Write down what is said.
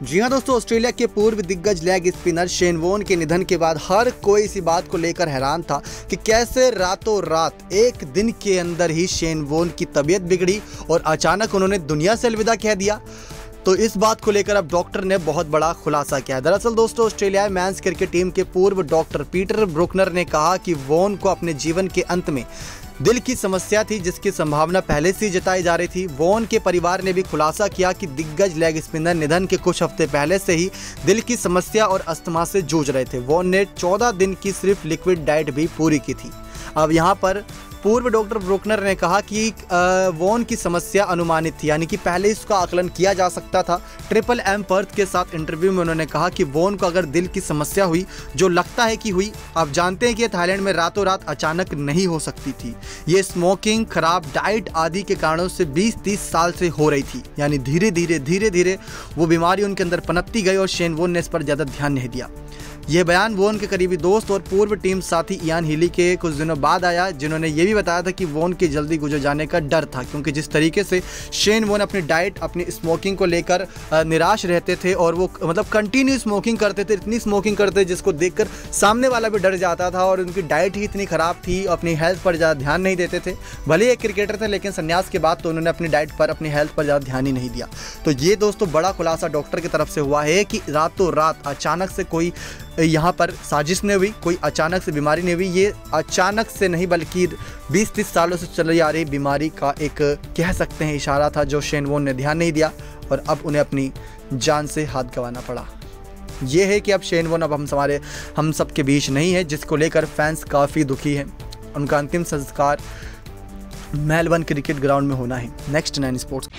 जी हाँ दोस्तों, ऑस्ट्रेलिया के पूर्व दिग्गज लेग स्पिनर शेन वॉर्न के निधन के बाद हर कोई इसी बात को लेकर हैरान था कि कैसे रातों रात एक दिन के अंदर ही शेन वॉर्न की तबीयत बिगड़ी और अचानक उन्होंने दुनिया से अलविदा कह दिया। तो इस बात को लेकर अब डॉक्टर ने बहुत बड़ा खुलासा किया है। दरअसल दोस्तों, ऑस्ट्रेलिया मेंस क्रिकेट टीम के पूर्व डॉक्टर पीटर ब्रुकनर ने कहा कि वॉर्न को अपने जीवन के अंत में दिल की समस्या थी, जिसकी संभावना पहले से ही जताई जा रही थी। वॉर्न के परिवार ने भी खुलासा किया कि दिग्गज लेग स्पिनर निधन के कुछ हफ्ते पहले से ही दिल की समस्या और अस्थमा से जूझ रहे थे। वॉर्न ने 14 दिन की सिर्फ लिक्विड डाइट भी पूरी की थी। अब यहाँ पर पूर्व डॉक्टर ब्रुकनर ने कहा कि वॉर्न की समस्या अनुमानित थी, यानी कि पहले इसका आकलन किया जा सकता था। ट्रिपल एम पर्थ के साथ इंटरव्यू में उन्होंने कहा कि वॉर्न को अगर दिल की समस्या हुई, जो लगता है कि हुई, आप जानते हैं कि थाईलैंड में रातों रात अचानक नहीं हो सकती थी। ये स्मोकिंग, खराब डाइट आदि के कारणों से 20-30 साल से हो रही थी, यानी धीरे धीरे वो बीमारी उनके अंदर पनपती गई और शेन वॉर्न ने इस पर ज़्यादा ध्यान नहीं दिया। यह बयान वॉर्न के करीबी दोस्त और पूर्व टीम साथी इयान हीली के कुछ दिनों बाद आया, जिन्होंने ये भी बताया था कि वॉर्न के जल्दी गुजर जाने का डर था, क्योंकि जिस तरीके से शेन वॉर्न अपनी डाइट, अपनी स्मोकिंग को लेकर निराश रहते थे और वो मतलब कंटिन्यू स्मोकिंग करते थे, इतनी स्मोकिंग करते जिसको देखकर सामने वाला भी डर जाता था। और उनकी डाइट ही इतनी ख़राब थी, अपनी हेल्थ पर ज़्यादा ध्यान नहीं देते थे। भले एक क्रिकेटर थे, लेकिन संन्यास के बाद तो उन्होंने अपनी डाइट पर, अपनी हेल्थ पर ज़्यादा ध्यान ही नहीं दिया। तो ये दोस्तों बड़ा खुलासा डॉक्टर की तरफ से हुआ है कि रातों रात अचानक से कोई यहाँ पर साजिश नहीं हुई, कोई अचानक से बीमारी नहीं हुई। ये अचानक से नहीं, बल्कि 20-30 सालों से चली आ रही बीमारी का एक कह सकते हैं इशारा था, जो शेन वॉर्न ने ध्यान नहीं दिया और अब उन्हें अपनी जान से हाथ गंवाना पड़ा। ये है कि अब शेन वॉर्न अब हम सब के बीच नहीं है, जिसको लेकर फैंस काफ़ी दुखी हैं। उनका अंतिम संस्कार मेलबर्न क्रिकेट ग्राउंड में होना है। Next 9 sports.